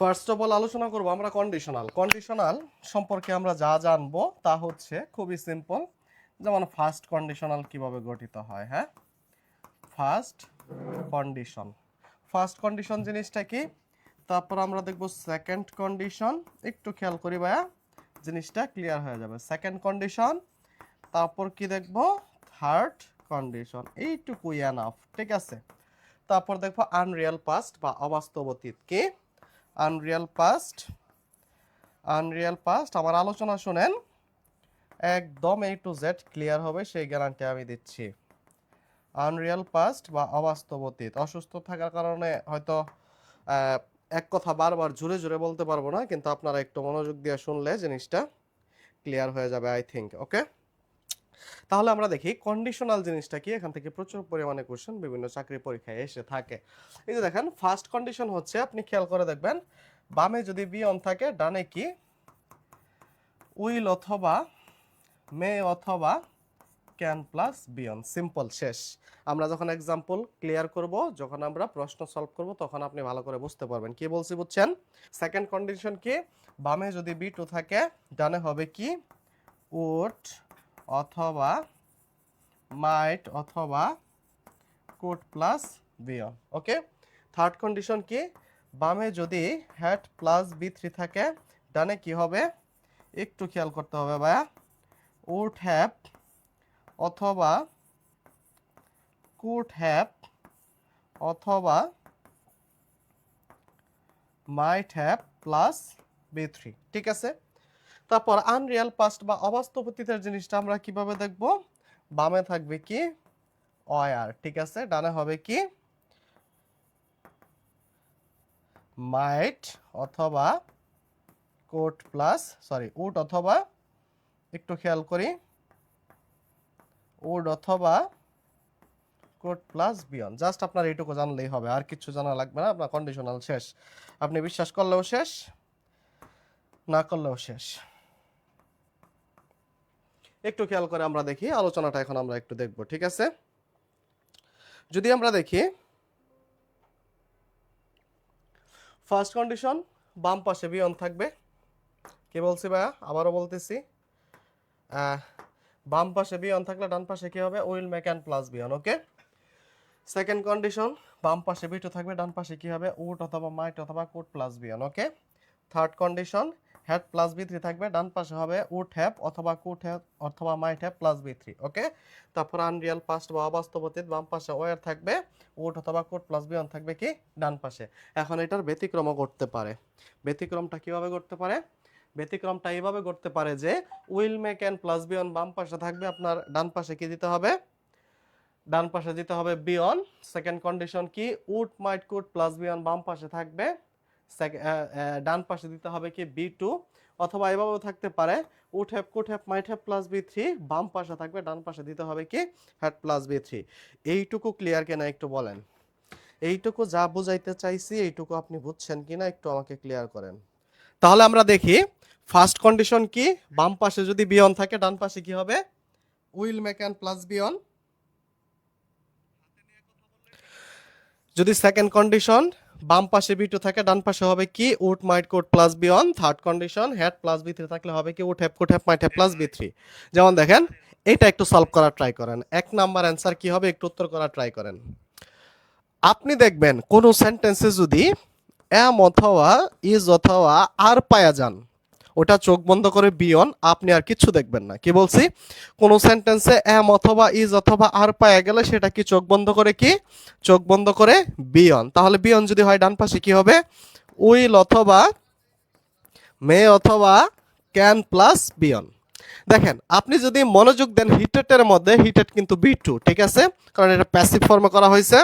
First of all আলোচনা করব আমরা কন্ডিশনাল। কন্ডিশনাল সম্পর্কে আমরা যা জানবো তা হচ্ছে খুবই সিম্পল। যেমন ফার্স্ট কন্ডিশনাল কিভাবে গঠিত হয়। হ্যাঁ, ফার্স্ট কন্ডিশন। ফার্স্ট কন্ডিশন জিনিসটা কি, তারপর আমরা দেখব সেকেন্ড কন্ডিশন। একটু খেয়াল করি ভাইয়া, জিনিসটা ক্লিয়ার হয়ে যাবে। সেকেন্ড কন্ডিশন, তারপর কি দেখব থার্ড কন্ডিশন। এইটুকুই এনাফ, ঠিক আছে। তারপর দেখবো আনরিয়াল পাস্ট বা অবাস্তব অতীত। কি আনরিয়াল পাস্ট? আনরিয়াল পাস্ট আমার আলোচনা শুনেন, একদম A to Z ক্লিয়ার হবে সেই গ্যারান্টি আমি দিচ্ছি। আনরিয়াল পাস্ট বা অবাস্তব অতীত, অসুস্থ থাকার কারণে হয়তো এক কথা বারবার জুড়ে জুড়ে বলতে পারবো না, কিন্তু আপনারা একটু মনোযোগ দিয়ে শুনলে জিনিসটা ক্লিয়ার হয়ে যাবে আই থিঙ্ক। ওকে, তাহলে আমরা দেখি কন্ডিশনাল জিনিসটা কি। এখান থেকে প্রচুর পরিমাণে কোশ্চেন বিভিন্ন চাকরি পরীক্ষায় এসে থাকে। এই যে দেখেন ফার্স্ট কন্ডিশন হচ্ছে, আপনি খেয়াল করে দেখবেন বামে যদি বি অন থাকে, ডানে কি উইল অথবা মে অথবা can plus V one. Simple, শেষ। আমরা যখন এক্সাম্পল ক্লিয়ার করব, যখন আমরা প্রশ্ন সলভ করব, তখন আপনি ভালো করে বুঝতে পারবেন কি বলছি, বুঝছেন। সেকেন্ড কন্ডিশন কি, বামে যদি বি টু থাকে, ডানে হবে কি উড অথবা মাইট অথবা could plus V one. Okay, third condition কি, বামে যদি হ্যাড প্লাস বি থ্রি থাকে, ডানে কি হবে, একটু খেয়াল করতে হবে ভাইয়া, উড হ্যাভ অথবা কুড হ্যাভ অথবা might have plus V three, ঠিক আছে। তারপর আনরিয়াল পাস্ট বা অবাস্তব অতীতের জিনিসটা আমরা কিভাবে দেখব, বামে থাকবে কি ওয়ার, ঠিক আছে, ডানে হবে কি মাইট অথবা কোড প্লাস উড অথবা, একটু খেয়াল করি, উড অথবা কোড প্লাস বিয়ন। জাস্ট আপনার এইটুকু জানলেই হবে, আর কিছু জানা লাগবে না। আপনার কন্ডিশনাল শেষ, আপনি বিশ্বাস করলেও শেষ, না করলেও শেষ। একটু খেয়াল করে আমরা দেখি আলোচনাটা, এখন আমরা একটু দেখব, ঠিক আছে। যদি আমরা দেখি ফার্স্ট কন্ডিশন, বাম পাশে বিয়ন থাকবে। কি বলছি ভাইয়া, আবারও বলতেছি, বাম পাশে বিয়ন থাকলে ডান পাশে কি হবে, will may can plus V one. Okay, second condition, বাম পাশে বি টু থাকবে, ডান পাশে কি হবে উড অথবা মাইট অথবা could plus V one. Okay, third condition, had plus V three থাকবে, ডান পাশে হবে উড হ্যাভ অথবা কুড হ্যাভ অথবা might have plus V three. Okay, তারপর আনরিয়াল পাস্ট বা অবাস্তব অতীত, বাম পাশে ওয়ার থাকবে, উড অথবা কুড প্লাস বিয়ন থাকবে কি ডান পাশে। এখন এটার ব্যতিক্রমও করতে পারে। ব্যতিক্রমটা কিভাবে করতে পারে, ব্যতিক্রমটা এইভাবে করতে পারে যে উইল মে ক্যান প্লাস বিয়ন বাম পাশে থাকবে, আপনার ডান পাশে কি দিতে হবে, ডান পাশে দিতে হবে বিয়ন। সেকেন্ড কন্ডিশন কি, উড মাইট কুড প্লাস বিয়ন বাম পাশে থাকবে, ডান পাশে দিতে হবে কি বি টু। অথবা এভাবেও থাকতে পারে, would have could have might have plus V three বাম পাশে থাকবে, ডান পাশে দিতে হবে কি হ্যাড প্লাস বি থ্রি। এইটুকু ক্লিয়ার কিনা একটু বলেন, এইটুকু যা বুঝাইতে চাইছি এইটুকু আপনি বুঝছেন কিনা একটু আমাকে ক্লিয়ার করেন। তাহলে আমরা দেখি ফার্স্ট কন্ডিশন কি, বাম পাশে যদি বিয়ন থাকে, ডান পাশে কি হবে will may can plus V one. যদি সেকেন্ড কন্ডিশন, বাম পাশে বি টু থাকে, ডান পাশে হবে কি would might could plus V one. Third condition, had plus V three থাকলে হবে কি would have could have might have plus V three. যেমন দেখেন এটা একটু সলভ করার ট্রাই করেন, এক নাম্বার অ্যান্সার কি হবে একটু উত্তর করার ট্রাই করেন। আপনি দেখবেন কোন সেন্টেন্সে যদি এম অথবা ইজ অথবা আর পায়া যান, ওটা চোখ বন্ধ করে বিয়ন, আপনি আর কিছু দেখবেন না। কি বলছি, কোন সেন্টেন্সে এম অথবা ইজ অথবা আর পায়া গেলে সেটা কি চোখ বন্ধ করে, কি চোখ বন্ধ করে বিয়ন। তাহলে বিয়ন যদি হয় ডান পাশে কি হবে উইল অথবা মে অথবা ক্যান প্লাস বিয়ন। দেখেন আপনি যদি মনোযোগ দেন হিটেটের মধ্যে, হিটেট কিন্তু বি টু, ঠিক আছে, কারণ এটা প্যাসিভ ফর্মে করা হয়েছে।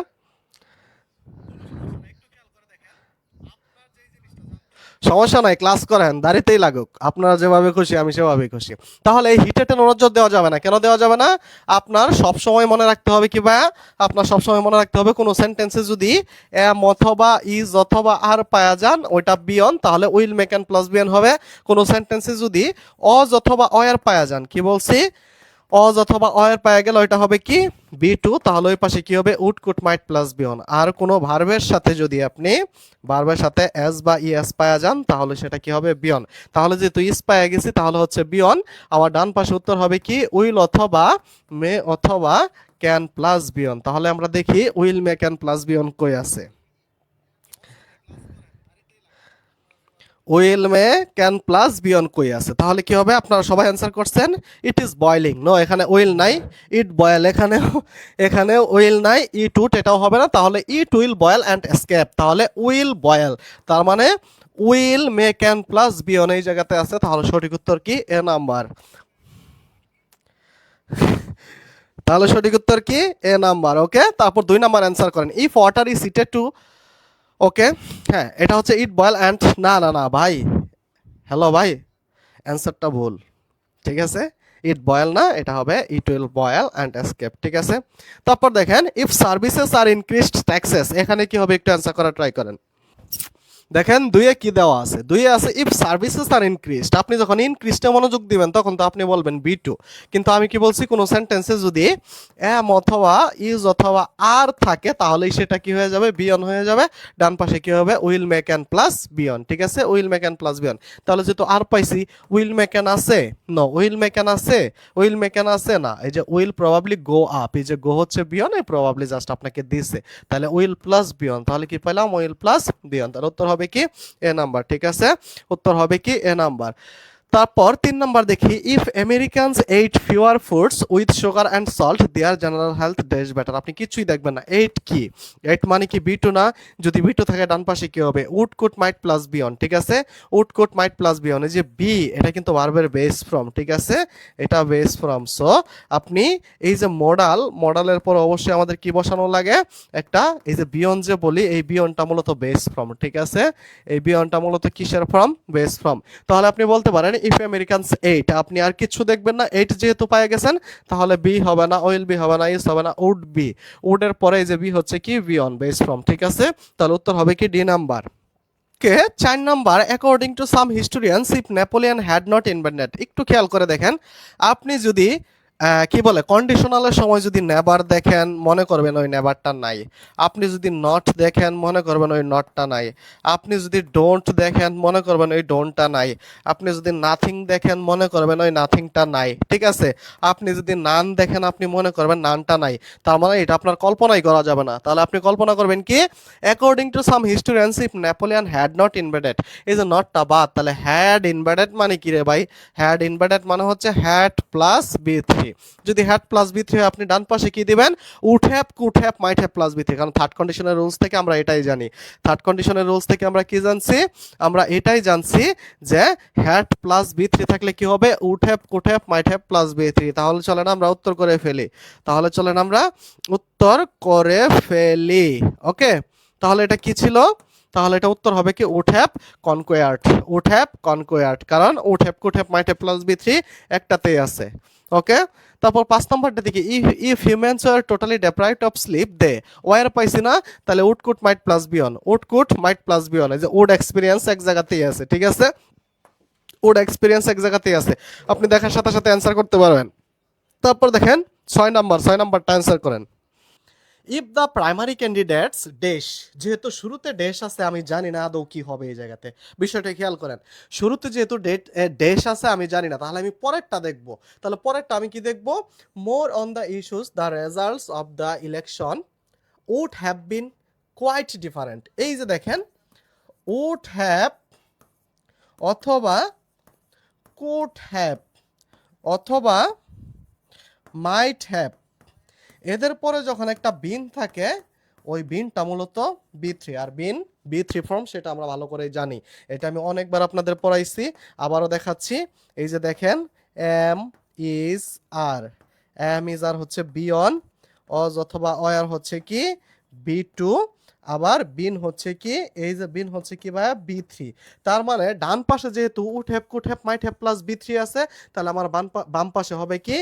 সমস্যা নাই, ক্লাস করেন, দাঁড়িতেই লাগুক, আপনারা যেভাবে খুশি আমি সেভাবেই খুশি। তাহলে এই হিটেটে নজর দেওয়া যাবে না। কেন দেওয়া যাবে না, আপনার সব সময় মনে রাখতে হবে কি ভাইয়া, আপনার সব সময় মনে রাখতে হবে কোনো সেন্টেন্সে যদি এম অথবা ইজ অথবা আর পায়া যান ওইটা বিয়ন, তাহলে উইল মেক অ্যান্ড প্লাস বিয়ন হবে। কোনো সেন্টেন্সে যদি অজ অথবা অয়ার পায়া যান, কি বলছি অজ অথবা অয়ের পায়ে গেলে ওইটা হবে কি বি টু, তাহলে ওই পাশে কি হবে উড কুড মাইট প্লাস বিয়ন। আর কোনো ভার্বের সাথে যদি আপনি ভার্বের সাথে এস বা ইএস পায়া যান তাহলে সেটা কি হবে বিয়ন। তাহলে যেহেতু ইস পায়া গেছি তাহলে হচ্ছে বিয়ন। আমার ডান পাশে উত্তর হবে কি উইল অথবা মে অথবা ক্যান প্লাস বিয়ন। তাহলে আমরা দেখি উইল মে ক্যান প্লাস বিয়ন কই আছে। উইল মে ক্যান প্লাস বিয়ন কই আছে, তাহলে কি হবে আপনারা সবাই অ্যান্সার করছেন ইট ইজ বয়লিং। নো, এখানে উইল নাই, ইট বয়েল, এখানে উইল নাই, ইট উড এটাও হবে না, তাহলে it will boil and escape, তাহলে উইল বয়েল। তার মানে will may can plus V one এই জায়গাতে আছে, তাহলে সঠিক উত্তর কি এ নাম্বার। তাহলে সঠিক উত্তর কি এ নাম্বার। ওকে, তারপর 2 নাম্বার অ্যান্সার করেন if water is heated to. Okay, হ্যাঁ এটা হচ্ছে ইট বয়েল অ্যান্ড, না না না ভাই, হ্যালো ভাই, অ্যান্সারটা ভুল। ঠিক আছে, ইট বয়েল না, এটা হবে it will boil and escape. ঠিক আছে, তারপর দেখেন if services are increased taxes, এখানে কি হবে একটু অ্যান্সার করা ট্রাই করেন। দেখেন দুইয়ে কি দেওয়া আছে, দুইয়ে আছে ইফ সার্ভিসেস আর ইনক্রিজড। আপনি যখন ইনক্রিজটা মনোযোগ দিবেন তখন তো আপনি বলবেন বি টু, কিন্তু আমি কি বলছি কোনো সেন্টেন্সে যদি এম অথবা ইজ অথবা আর থাকে তাহলেই সেটা কি হয়ে যাবে বিয়ন হয়ে যাবে। ডান পাশে কি হবে উইল মেক অ্যান প্লাস বিয়ন। ঠিক আছে, উইল মেক অ্যান প্লাস বিয়ন। তাহলে যেহেতু আর পাইছি, উইল মেক অ্যান আছে, নো উইল মেক অ্যান আছে, উইল মেক অ্যান আছে না, এই যে উইল প্রবাবলি গো আপ, এই যে গো হচ্ছে বিয়ন, এই প্রবাবলি জাস্ট আপনাকে দিছে, তাহলে উইল প্লাস বিয়ন, তাহলে কি পেলাম উইল প্লাস বিয়ন। তাহলে উত্তর হবে কি এ নাম্বার। ঠিক আছে, উত্তর হবে কি এ নাম্বার। তারপর 3 নাম্বার দেখি if Americans ate fewer foods with sugar and salt their general health dash better. আপনি কিছুই দেখবেন না, এইট কি, এইট মানে কি বি টু না, যদি বি টু থাকে ডান পাশে কি হবে উড কুড মাইট প্লাস বিয়ন। ঠিক আছে, would could might plus V one, এই যে বি এটা কিন্তু ভার্বের বেস ফর্ম। ঠিক আছে, এটা বেস ফর্ম। সো আপনি এই যে মডালের পর অবশ্যই আমাদের কি বসানো লাগে একটা, এই যে বিয়ন যে বলি এই বিয়নটা মূলত বেস ফর্ম। ঠিক আছে, এই বিয়নটা মূলত কিসের ফর্ম, বেস ফর্ম। তাহলে আপনি বলতে পারেন ইফ আমেরিকানস এইট, আপনি আর কিছু দেখবেন না, এইট যেহেতু পেয়ে গেছেন তাহলে বি হবে না, উইল বি হবে না, ইস হবে না, উড বি। উডের পরে এই যে বি হচ্ছে কি বিয়ন বেস ফর্ম। ঠিক আছে, তাহলে উত্তর হবে কি D number. K 4 number according to some historians if Napoleon had not invented. একটু খেয়াল করে দেখেন, আপনি যদি কি বলে কন্ডিশনালের সময় যদি নেভার দেখেন মনে করবেন ওই নেভারটা নাই, আপনি যদি নট দেখেন মনে করবেন ওই নটটা নাই, আপনি যদি ডোন্ট দেখেন মনে করবেন ওই ডোন্টটা নাই, আপনি যদি নাথিং দেখেন মনে করবেন ওই নাথিংটা নাই। ঠিক আছে, আপনি যদি নান দেখেন আপনি মনে করবেন নানটা নাই। তার মানে এটা আপনার কল্পনাই করা যাবে না, তাহলে আপনি কল্পনা করবেন কি according to some historians if Napoleon had not invaded, এই যে নটটা বাদ, তাহলে হ্যাড ইনভেডেড মানে কি রে ভাই, হ্যাড ইনভেডেড মানে হচ্ছে হ্যাড প্লাস বি3। যদি হ্যাড প্লাস বি3 হয় আপনি ডান পাশে কি দিবেন would have could have might have plus বি3, কারণ থার্ড কন্ডিশনের রুলস থেকে আমরা এটাই জানি, থার্ড কন্ডিশনের রুলস থেকে আমরা কি জানছি, আমরা এটাই জানছি যে হ্যাড প্লাস বি3 থাকলে কি হবে would have could have might have plus বি3। তাহলে চলেন আমরা উত্তর করে ফেলি, তাহলে চলেন আমরা উত্তর করে ফেলি। ওকে, তাহলে এটা কি ছিল, তাহলে এটা উত্তর হবে কি would have conquered, would have conquered, কারণ would have could have might have plus বি3 একটাতেই আছে। ওকে, তারপর 5 নম্বরটা দেখি if humans are totally deprived of sleep they, were পাইছি না, তাহলে would could might plus V one, would could might plus V one, এই যে উড এক্সপিরিয়েন্স এক জায়গাতেই আছে। ঠিক আছে, উড এক্সপিরিয়েন্স এক জায়গাতেই আছে, আপনি দেখার সাথে সাথে অ্যান্সার করতে পারবেন। তারপর দেখেন 6 নাম্বারটা অ্যান্সার করেন if the primary candidates dash, যেহেতু শুরুতে ড্যাশ আছে আমি জানি না আদৌ কি হবে এই জায়গাতে, বিষয়টা খেয়াল করেন, শুরুতে যেহেতু ড্যাশ আছে আমি জানি না, তাহলে আমি পরেরটা দেখব, তাহলে পরেরটা আমি কি দেখব more on the issues the results of the election would have been quite different. এই যে দেখেন উড হ্যাভ অথবা কুড হ্যাভ অথবা মাইট হ্যাভ, এদের পরে যখন একটা বিন থাকে ওই বিনটা মূলত বি3, আর বিন বি3 ফর্ম সেটা আমরা ভালো করে জানি, এটা আমি অনেকবার আপনাদের পড়াইছি, আবারও দেখাচ্ছি। এই যে দেখেন am is are, am is are হচ্ছে বিয়ন, অজ অথবা অয়ার হচ্ছে কি বি2, আবার বিন হচ্ছে কি এই যে বিন হচ্ছে কি ভাইয়া বি3। তার মানে ডান পাশে যেহেতু would have could have might have plus বি3 আছে, তাহলে আমার বাম পাশে হবে কি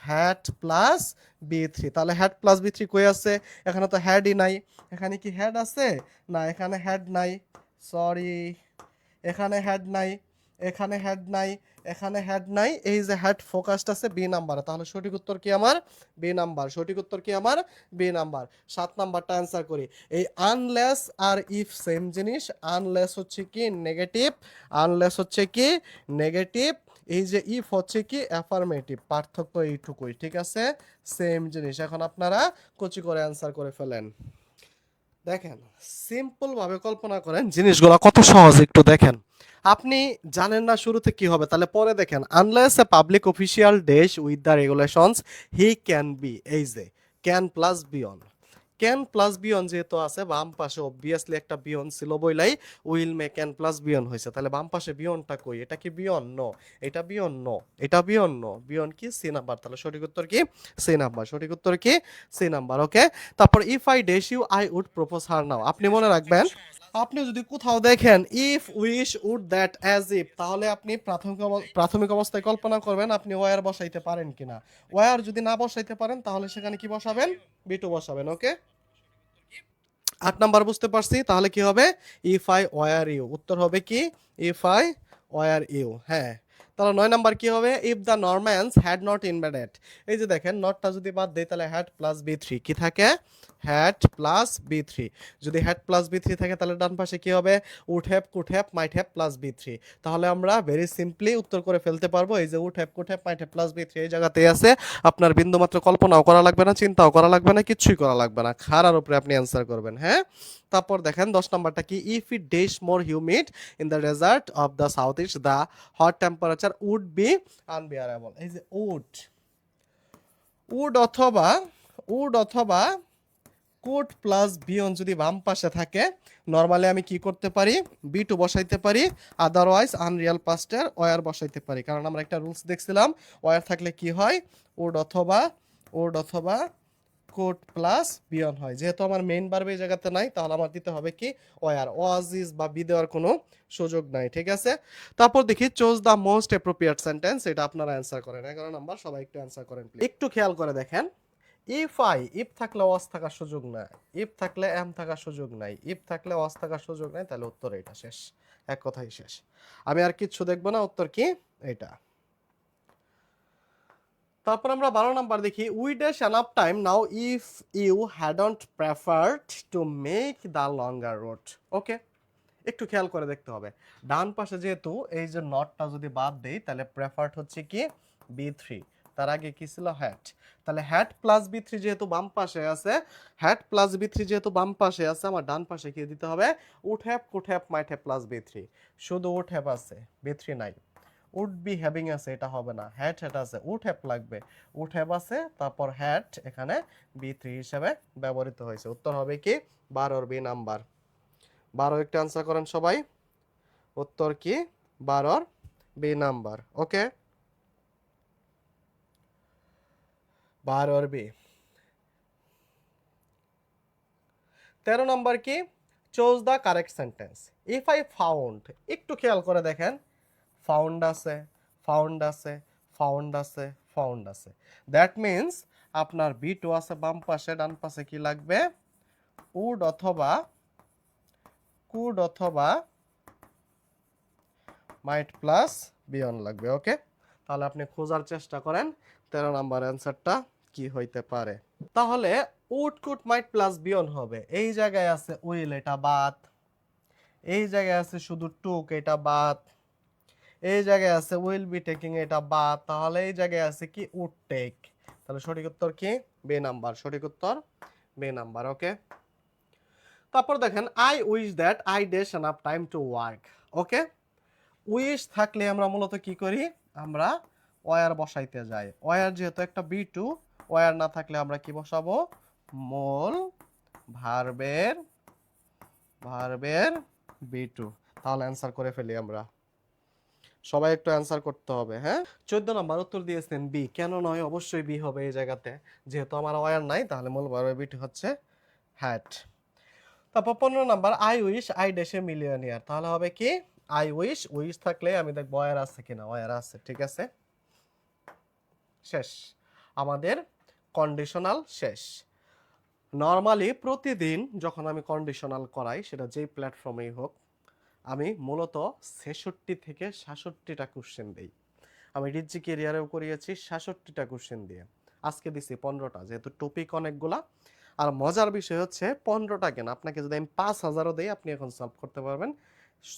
হ্যাড প্লাস বি3। তাহলে হ্যাড প্লাস বি3 কই আছে, এখানে তো হ্যাডই নাই, এখানে কি হ্যাড আছে, না এখানে হ্যাড নাই, সরি এখানে হ্যাড নাই, এখানে হেড নাই, এখানে হেড নাই, এই যে হেড ফোকাসড আছে বি নাম্বারে, তাহলে সঠিক উত্তর কি আমার বি নাম্বার, সঠিক উত্তর কি আমার বি নাম্বার। 7 নাম্বারটা অ্যান্সার করি। এই আনলেস আর ইফ সেম জিনিস, আনলেস হচ্ছে কি নেগেটিভ, আনলেস হচ্ছে কি নেগেটিভ, এই যে ইফ হচ্ছে কি অ্যাফার্মেটিভ, পার্থক্য এইটুকুই, ঠিক আছে, সেম জিনিস। এখন আপনারা কচি করে অ্যান্সার করে ফেলেন। দেখেন সিম্পল ভাবে কল্পনা করেন জিনিসগুলো কত সহজ, একটু দেখেন। আপনি জানেন না শুরুতে কি হবে, তাহলে পরে দেখেন। Unless a public official dash with the regulations he can be, এই যে ক্যান প্লাস বিয়ন, ক্যান প্লাস বিয়ন যেহেতু আছে বাম পাশে অবভিয়াসলি একটা বিয়ন ছিল বইলাই উইল মে ক্যান প্লাস বিয়ন হয়েছে, তাহলে বাম পাশে বিয়নটা কই, এটা কি বিয়ন? নো। এটা বিয়ন? নো। এটা বিয়ন? নো। বিয়ন কি সি নাম্বার, তাহলে সঠিক উত্তর কি সি নাম্বার, সঠিক উত্তর কি সি নাম্বার। ওকে, তারপর if I dash you I would propose her now, আপনি মনে রাখবেন আপনি যদি কোথাও দেখেন if wish would that as if, তাহলে আপনি প্রাথমিক অবস্থায় কল্পনা করবেন আপনি ওয়ার বসাইতে পারেন কিনা। ওয়ার যদি না বসাইতে পারেন তাহলে সেখানে কি বসাবেন, বিটু বসাবেন। ওকে, 8 নাম্বার বুঝতে পারছি, তাহলে কি হবে ইফ আই ওয়ার ইউ, উত্তর হবে কি ইফ আই ওয়ার ইউ। হ্যাঁ, তাহলে 9 নাম্বার কি হবে if the Normans had not invaded, এই যে দেখেন নটটা যদি বাদ দেই তাহলে হ্যাড প্লাস বি থ্রি কি থাকে, হ্যাড প্লাস বি থ্রি, যদি হ্যাড প্লাস বি থ্রি থাকে তাহলে ডান পাশে কি হবে would have could have might have plus V three, তাহলে আমরা ভেরি সিম্পলি উত্তর করে ফেলতে পারবো। এই যে would have could have might have plus V three এই জায়গাতেই আছে, আপনার বিন্দুমাত্র কল্পনাও করা লাগবে না, চিন্তাও করা লাগবে না, কিচ্ছুই করা লাগবে না, খারার উপরে আপনি অ্যান্সার করবেন। হ্যাঁ, তারপর দেখেন 10 নাম্বারটা কি if it dash more humid in the desert of the south east the hot temperature would be unbearable, এই যে উড, উড অথবা উড অথবা কোড প্লাস বিয়ন যদি বাম পাশে থাকে নরমালি আমি কি করতে পারি বি টু বসাইতে পারি, আদারওয়াইজ আনরিয়াল পাস্টের ওয়ার বসাইতে পারি, কারণ আমরা একটা রুলস দেখছিলাম ওয়ার থাকলে কি হয় উড অথবা কোড প্লাস বিয়ন হয়। যেহেতু আমার মেইন ভার্ব এই জায়গাতে নাই তাহলে আমার দিতে হবে কি ওয়ার, ওয়াজিজ বা বি দেওয়ার কোনো সুযোগ নাই, ঠিক আছে। তারপর দেখি choose the most appropriate sentence, এটা আপনারা অ্যান্সার করেন। 11 নাম্বার সবাই একটু অ্যান্সার করেন প্লিজ। একটু খেয়াল করে দেখেন, ইফ থাকলে ওয়াজ থাকার সুযোগ নাই, ইফ থাকলে এম থাকার সুযোগ নাই, ইফ থাকলে ওয়াজ থাকার সুযোগ নাই, তাহলে উত্তর এটা শেষ, এক কথাই শেষ। আমি আর কিচ্ছু দেখবো না, উত্তর কি এটা। তারপর আমরা 12 নাম্বার দেখি we dash enough time now if you hadn't preferred to make the longer road. Okay, একটু খেয়াল করে দেখতে হবে, ডান পাশে যেহেতু এই যে নটটা যদি বাদ দেই তাহলে প্রেফার্ড হচ্ছে কি বি থ্রি, তার আগে কি ছিল হ্যাড, তাহলে হ্যাড প্লাস বি থ্রি যেহেতু বাম পাশে আছে, হ্যাড প্লাস বি থ্রি যেহেতু বাম পাশে আছে, আমার ডান পাশে কি দিতে হবে would have could have might have plus V three, শুধু উড হ্যাভ আছে বি থ্রি নাই, উড বি হ্যাভিং আছে এটা হবে না, হ্যাড হ্যাড আছে উড হ্যাভ লাগবে, উড হ্যাভ আছে তারপর হ্যাড এখানে বি থ্রি হিসেবে ব্যবহৃত হয়েছে, উত্তর হবে কি 12 বি নাম্বার। 12 একটা আনসার করেন সবাই, উত্তর কি 12 বি নাম্বার। ওকে, 12 বি। 13 নাম্বার কি choose the correct sentence if I found, একটু খেয়াল করে দেখেন ফাউন্ড আছে ফাউন্ড আছে ফাউন্ড আছে ফাউন্ড আছে, দ্যাট মিন্স আপনার বি টু আছে বাম পাশে, ডান পাশে কি লাগবে উড অথবা কুড অথবা মাইট প্লাস বিয়ন লাগবে। ওকে, তাহলে আপনি খোঁজার চেষ্টা করেন 13 নাম্বার অ্যান্সারটা কি হইতে পারে। তাহলে উড কুড মাইট প্লাস বিয়ন হবে, এই জায়গায় আছে উইল এটা বাদ, এই জায়গায় আছে শুধু টুক এটা বাদ, এই জায়গায় আছে উইল বি টেকিং এটা বাদ, তাহলে এই জায়গায় আছে কি উড টেক, তাহলে সঠিক উত্তর কি বি নাম্বার, সঠিক উত্তর বি নাম্বার। ওকে, তারপর দেখেন I wish that I dash enough time to work. Okay, wish থাকলে আমরা মূলত কি করি আমরা ওয়ার বসাইতে যাই, ওয়ার যেহেতু একটা বি টু, ওয়ার না থাকলে আমরা কি বসাবো মূল ভার্বের বি টু, তাহলে অ্যান্সার করে ফেলি আমরা, সবাই একটু অ্যান্সার করতে হবে। হ্যাঁ, 14 নাম্বার উত্তর দিয়েছেন বি, কেন নয় অবশ্যই বি হবে এই জায়গাতে, যেহেতু আমার ওয়ার নাই তাহলে মূল ভার্বের বি টু হচ্ছে হ্যাড। তারপর 15 number I wish I dash a millionaire, তাহলে হবে কি আই উইশ, উইশ থাকলে আমি দেখবো ওয়ার আছে কিনা, ওয়ার আছে, ঠিক আছে, শেষ আমাদের কন্ডিশনাল শেষ। নর্মালি প্রতিদিন যখন আমি কন্ডিশনাল করাই সেটা যেই প্ল্যাটফর্মেই হোক আমি মূলত 66 থেকে 67টা কোশ্চেন দেই। আমি ডিজি ক্যারিয়ারেও করিয়েছি 66টা কোশ্চেন দিয়ে, আজকে দিছি 15টা, যেহেতু টপিক অনেকগুলা। আর মজার বিষয় হচ্ছে 15টা কেন, আপনাকে যদি আমি 5000ও দেই আপনি এখন সলভ করতে পারবেন,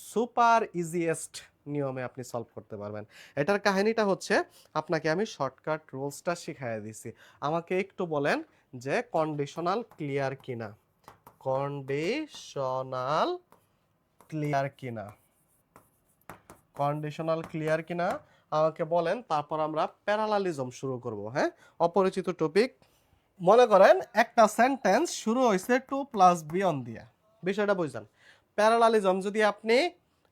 সুপার ইজিয়েস্ট নিয়মে আপনি সলভ করতে পারবেন। এটার কাহিনীটা হচ্ছে আপনাকে আমি শর্টকাট রুলসটা শিখাই দিছি। আমাকে একটু বলেন যে কন্ডিশনাল ক্লিয়ার কিনা, কন্ডিশনাল ক্লিয়ার কিনা, কন্ডিশনাল ক্লিয়ার কিনা আমাকে বলেন, তারপর আমরা প্যারালালিজম শুরু করব। হ্যাঁ, অপরিচিত টপিক। মনে করেন একটা সেন্টেন্স শুরু হয়েছে টু প্লাস বিয়ন দিয়ে, বিষয়টা বুঝলেন। প্যারালালিজম যদি আপনি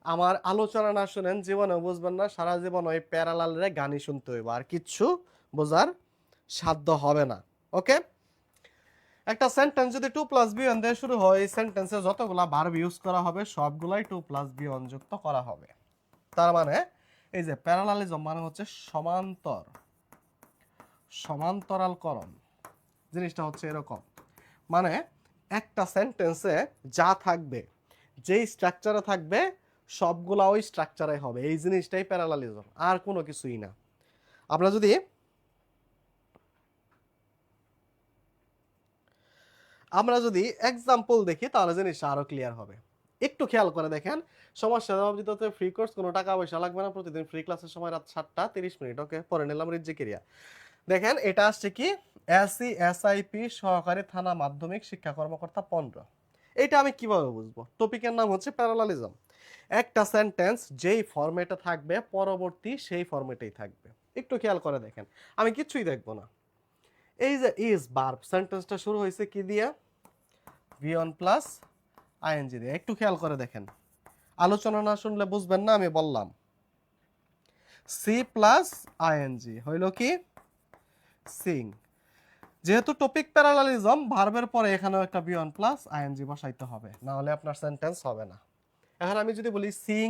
আমার আলোচনা না শুনেন জীবনে বুঝবেন না, সারা জীবন ওই প্যারালালে গানই শুনতে হইব, আর কিচ্ছু বোঝার সাধ্য হবে না। ওকে, একটা সেন্টেন্স যদি টু প্লাস বিয়ন দিয়ে শুরু হয়, এই সেন্টেন্সে যতগুলা ভার্ব ইউজ করা হবে সবগুলাই টু প্লাস বিয়ন যুক্ত করা হবে। তার মানে এই যে প্যারালালিজম মানে হচ্ছে সমান্তর, সমান্তরালকরণ। জিনিসটা হচ্ছে এরকম, মানে একটা সেন্টেন্সে যা থাকবে, যেই স্ট্রাকচারে থাকবে সবগুলা ওই স্ট্রাকচারে হবে, এই জিনিসটাই প্যারালালিজম, আর কোনো কিছুই না। আমরা যদি এক্সাম্পল দেখি তাহলে জিনিসটা আরো ক্লিয়ার হবে। একটু খেয়াল করে দেখেন, সমস্যা জবাবদিহিতে ফ্রি কোর্স, কোনো টাকা পয়সা লাগবে না, প্রতিদিন ফ্রি ক্লাসের সময় রাত 7টা 30 মিনিট। ওকে, পরে নিলাম রিজি ক্রিয়া। দেখেন এটা আসছে কি, SIP সহকারী থানা মাধ্যমিক শিক্ষা কর্মকর্তা 15। এটা আমি কিভাবে বুঝবো? টপিকের নাম হচ্ছে প্যারালালিজম। একটা সেন্টেন্স যেই ফরম্যাটে থাকবে পরবর্তী সেই ফরম্যাটেই থাকবে। একটু খেয়াল করে দেখেন, আমি কিছুই দেখবো না। এই যে ইজ ভার্ব, সেন্টেন্সটা শুরু হয়েছে কি দিয়ে? V1 প্লাস আইএনজি দিয়ে। একটু খেয়াল করে দেখেন, আলোচনা না শুনলে বুঝবেন না, আমি বললাম সি প্লাস আইএনজি হইল কি? সিং। যেহেতু টপিক প্যারালালিজম, ভার্বের পরে এখানেও একটা V1 প্লাস আইএনজি বসাইতে হবে, না হলে আপনার সেন্টেন্স হবে না। এখন আমি যদি বলি সিং